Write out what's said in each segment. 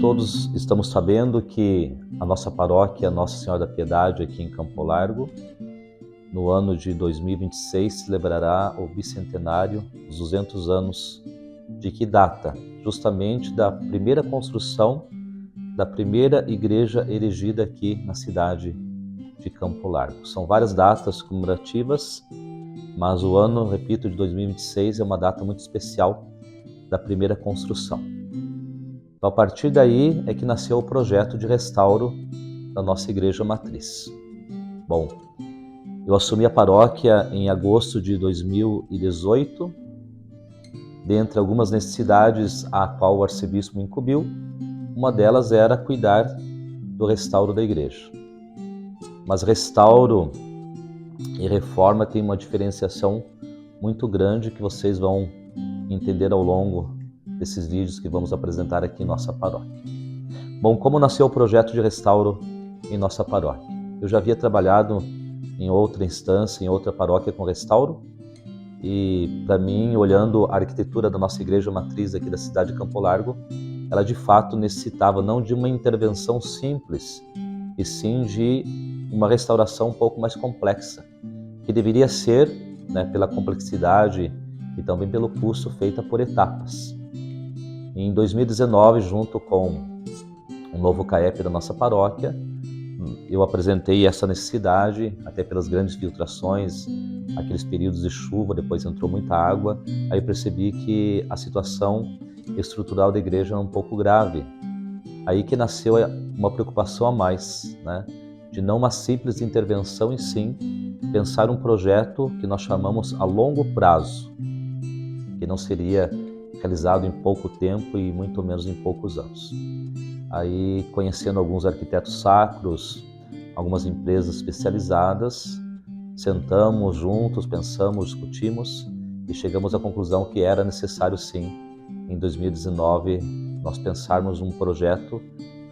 todos estamos sabendo que a nossa paróquia Nossa Senhora da Piedade, aqui em Campo Largo, no ano de 2026, celebrará o bicentenário, os 200 anos, de que data? Justamente da primeira construção da primeira igreja erigida aqui na cidade de Campo Largo. São várias datas comemorativas, mas o ano, repito, de 2026 é uma data muito especial da primeira construção. Então, a partir daí é que nasceu o projeto de restauro da nossa igreja matriz. Bom, eu assumi a paróquia em agosto de 2018, dentre algumas necessidades a qual o arcebispo me incumbiu, uma delas era cuidar do restauro da igreja. Mas restauro e reforma tem uma diferenciação muito grande que vocês vão entender ao longo desses vídeos que vamos apresentar aqui em nossa paróquia. Bom, como nasceu o projeto de restauro em nossa paróquia? Eu já havia trabalhado em outra instância, em outra paróquia com restauro, e para mim, olhando a arquitetura da nossa igreja matriz aqui da cidade de Campo Largo, ela de fato necessitava não de uma intervenção simples, e sim de uma restauração um pouco mais complexa, que deveria ser, pela complexidade e também pelo custo, feita por etapas. Em 2019, junto com um novo CAEP da nossa paróquia, eu apresentei essa necessidade, até pelas grandes filtrações, aqueles períodos de chuva, depois entrou muita água, aí eu percebi que a situação estrutural da igreja era um pouco grave. Aí que nasceu uma preocupação a mais, de não uma simples intervenção, e sim pensar um projeto que nós chamamos a longo prazo, que não seria realizado em pouco tempo e muito menos em poucos anos. Aí, conhecendo alguns arquitetos sacros, algumas empresas especializadas, sentamos juntos, pensamos, discutimos e chegamos à conclusão que era necessário sim, em 2019, nós pensarmos um projeto,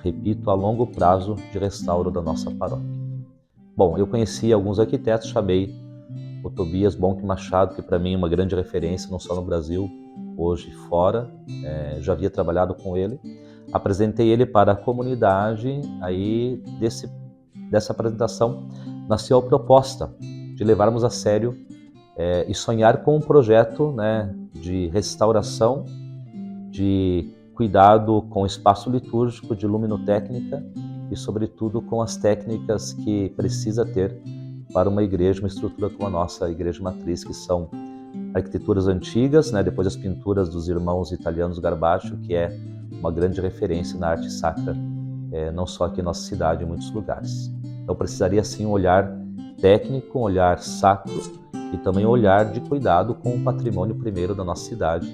repito, a longo prazo de restauro da nossa paróquia. Bom, eu conheci alguns arquitetos, chamei o Tobias Bonk Machado, que para mim é uma grande referência, não só no Brasil, hoje fora, já havia trabalhado com ele. Apresentei ele para a comunidade, aí dessa apresentação nasceu a proposta de levarmos a sério e sonhar com um projeto de restauração, de cuidado com o espaço litúrgico, de luminotécnica e, sobretudo, com as técnicas que precisa ter para uma igreja, uma estrutura como a nossa igreja matriz, que são arquiteturas antigas, depois as pinturas dos irmãos italianos Garbaccio, que é uma grande referência na arte sacra, não só aqui em nossa cidade, em muitos lugares. Então precisaria sim um olhar técnico, um olhar sacro e também um olhar de cuidado com o patrimônio primeiro da nossa cidade.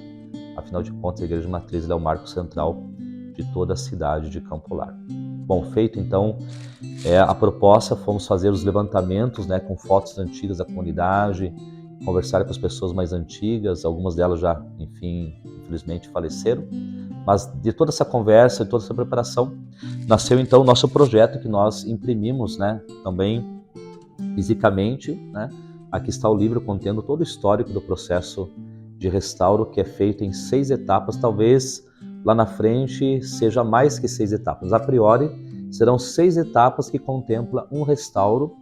Afinal de contas, a igreja matriz é o marco central de toda a cidade de Campo Largo. Bom, feito então a proposta, fomos fazer os levantamentos com fotos antigas da comunidade, conversar com as pessoas mais antigas, algumas delas já, infelizmente faleceram, mas de toda essa conversa, de toda essa preparação, nasceu então o nosso projeto, que nós imprimimos também fisicamente. Aqui está o livro contendo todo o histórico do processo de restauro, que é feito em 6 etapas, talvez lá na frente seja mais que 6 etapas. A priori, serão 6 etapas que contemplam um restauro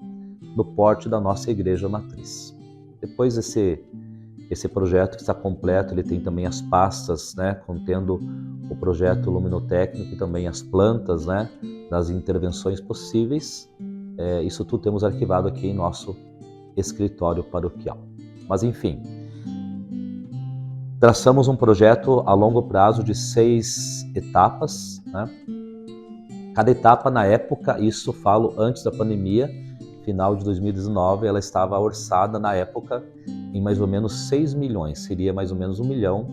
do porte da nossa igreja matriz. Depois esse projeto que está completo, ele tem também as pastas, contendo o projeto luminotécnico e também as plantas, das intervenções possíveis. Isso tudo temos arquivado aqui em nosso escritório paroquial. Mas enfim, traçamos um projeto a longo prazo de 6 etapas. Cada etapa, na época, isso falo antes da pandemia, final de 2019, ela estava orçada na época em mais ou menos 6 milhões, seria mais ou menos 1 milhão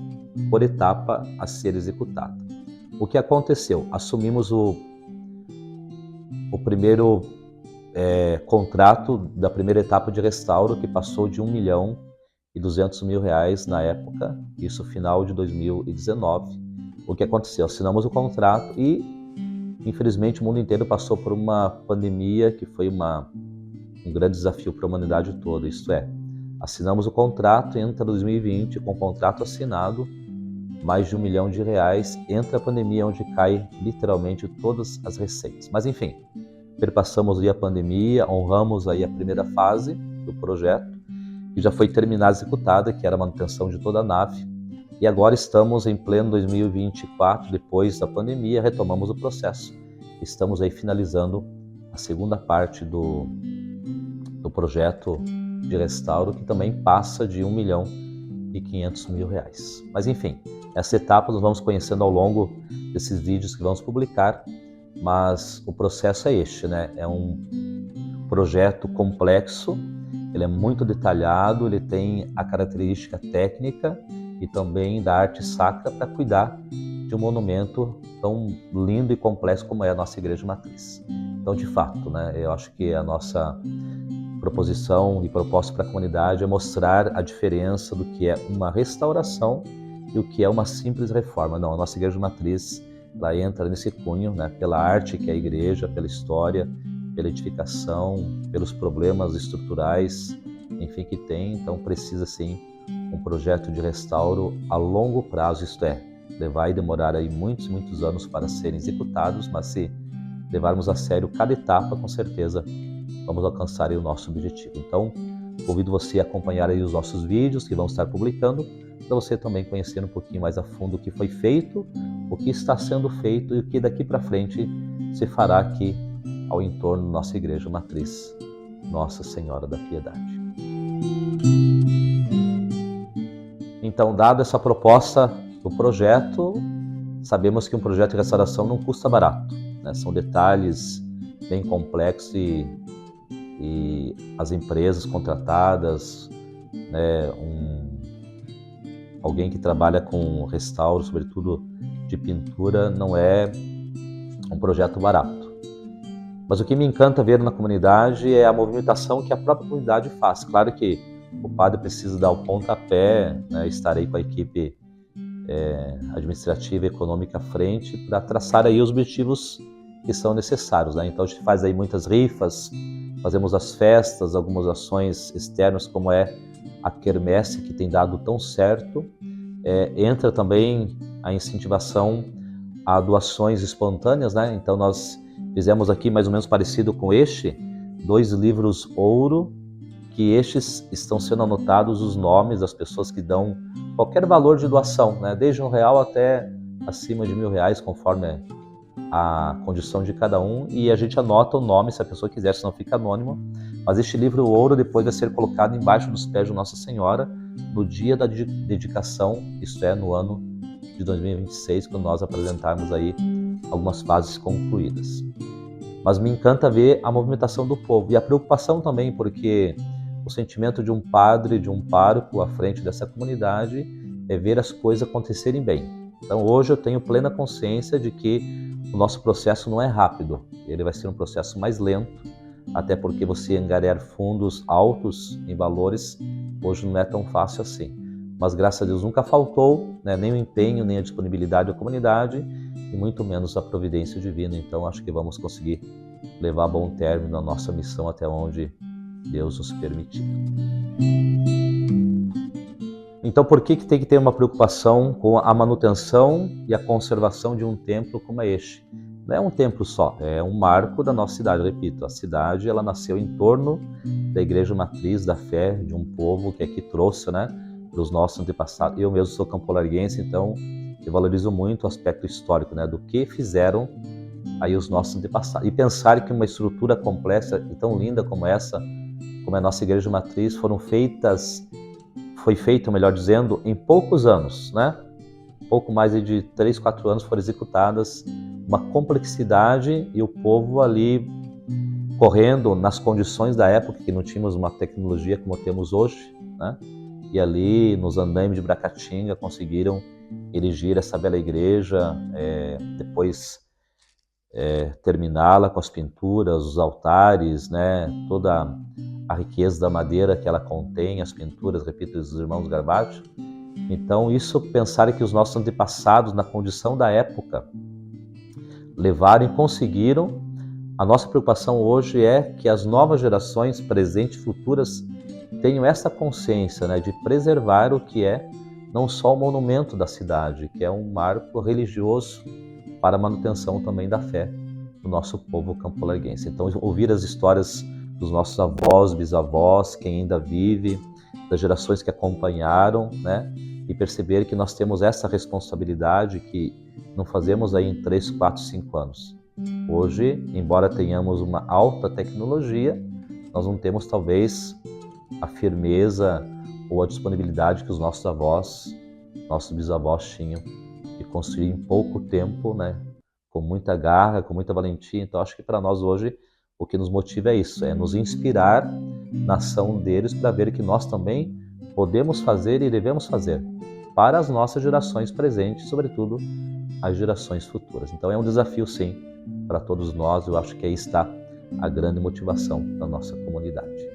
por etapa a ser executada. O que aconteceu? Assumimos o primeiro contrato da primeira etapa de restauro, que passou de 1.200.000 reais na época, isso final de 2019. O que aconteceu? Assinamos o contrato e, infelizmente, o mundo inteiro passou por uma pandemia que foi um grande desafio para a humanidade toda. Isto é, assinamos o contrato, entra 2020 com o contrato assinado, mais de R$1 milhão. Entra a pandemia, onde cai literalmente todas as receitas. Mas enfim, perpassamos aí a pandemia, honramos aí a primeira fase do projeto, que já foi terminada e executada, que era a manutenção de toda a nave. E agora estamos em pleno 2024, depois da pandemia, retomamos o processo. Estamos aí finalizando a segunda parte do projeto de restauro, que também passa de R$1.500.000. Mas enfim, essa etapa nós vamos conhecendo ao longo desses vídeos que vamos publicar, mas o processo é este, né? É um projeto complexo, ele é muito detalhado, ele tem a característica técnica e também da arte sacra para cuidar de um monumento tão lindo e complexo como é a nossa Igreja Matriz. Então, de fato, né, eu acho que a nossa proposição e proposta para a comunidade é mostrar a diferença do que é uma restauração e o que é uma simples reforma. Não, a nossa Igreja Matriz, ela entra nesse cunho, né, pela arte que é a igreja, pela história, pela edificação, pelos problemas estruturais, enfim, que tem. Então precisa sim um projeto de restauro a longo prazo, isto é, vai demorar aí muitos anos para serem executados, mas se levarmos a sério cada etapa, com certeza vamos alcançar aí o nosso objetivo. Então, convido você a acompanhar aí os nossos vídeos que vamos estar publicando, para você também conhecer um pouquinho mais a fundo o que foi feito, o que está sendo feito e o que daqui para frente se fará aqui ao entorno da nossa Igreja Matriz, Nossa Senhora da Piedade. Então, dada essa proposta do projeto, sabemos que um projeto de restauração não custa barato, né? São detalhes bem complexos e as empresas contratadas, né, alguém que trabalha com restauro, sobretudo de pintura, não é um projeto barato. Mas o que me encanta ver na comunidade é a movimentação que a própria comunidade faz. Claro que o padre precisa dar o pontapé, né, estarei com a equipe administrativa e econômica à frente para traçar aí os objetivos que são necessários, né? Então a gente faz aí muitas rifas, fazemos as festas, algumas ações externas, como é a quermesse, que tem dado tão certo. Entra também a incentivação a doações espontâneas, né? Então nós fizemos aqui mais ou menos parecido com 2 livros ouro, que estes estão sendo anotados os nomes das pessoas que dão qualquer valor de doação, né? Desde R$1 até acima de R$1.000, conforme a condição de cada um, e a gente anota o nome se a pessoa quiser, senão fica anônimo. Mas este livro ouro depois vai ser colocado embaixo dos pés de Nossa Senhora no dia da dedicação, isto é, no ano de 2026, quando nós apresentarmos aí algumas fases concluídas. Mas me encanta ver a movimentação do povo e a preocupação também, porque o sentimento de um padre, de um pároco à frente dessa comunidade é ver as coisas acontecerem bem. Então hoje eu tenho plena consciência de que o nosso processo não é rápido, ele vai ser um processo mais lento, até porque você angariar fundos altos em valores hoje não é tão fácil assim. Mas graças a Deus nunca faltou, né, nem o empenho, nem a disponibilidade da comunidade e muito menos a providência divina. Então acho que vamos conseguir levar a bom término a nossa missão até onde Deus nos permitir. Então por que tem que ter uma preocupação com a manutenção e a conservação de um templo como é este? Não é um templo só, é um marco da nossa cidade. Repito, a cidade ela nasceu em torno da Igreja Matriz da Fé, de um povo que aqui trouxe, né, para os nossos antepassados. Eu mesmo sou campolarguense, então eu valorizo muito o aspecto histórico, né, do que fizeram aí os nossos antepassados. E pensar que uma estrutura complexa e tão linda como essa, como é a nossa Igreja Matriz, foi feito, melhor dizendo, em poucos anos, né? Pouco mais de 3, 4 anos foram executadas, uma complexidade e o povo ali correndo nas condições da época, que não tínhamos uma tecnologia como temos hoje, né? E ali nos andaimes de Bracatinga conseguiram erigir essa bela igreja, depois terminá-la com as pinturas, os altares, né? Toda a riqueza da madeira que ela contém, as pinturas, repito, dos irmãos Garbaggio. Então isso, pensar que os nossos antepassados, na condição da época, levaram e conseguiram. A nossa preocupação hoje é que as novas gerações, presentes e futuras, tenham essa consciência, né, de preservar o que é não só o monumento da cidade, que é um marco religioso para a manutenção também da fé do nosso povo campolarguense. Então, ouvir as histórias dos nossos avós, bisavós, quem ainda vive, das gerações que acompanharam, né? E perceber que nós temos essa responsabilidade que não fazemos aí em 3, 4, 5 anos. Hoje, embora tenhamos uma alta tecnologia, nós não temos talvez a firmeza ou a disponibilidade que os nossos avós, nossos bisavós tinham de construir em pouco tempo, né? Com muita garra, com muita valentia. Então, acho que para nós hoje o que nos motiva é isso, é nos inspirar na ação deles para ver que nós também podemos fazer e devemos fazer para as nossas gerações presentes, sobretudo as gerações futuras. Então é um desafio, sim, para todos nós. Eu acho que aí está a grande motivação da nossa comunidade.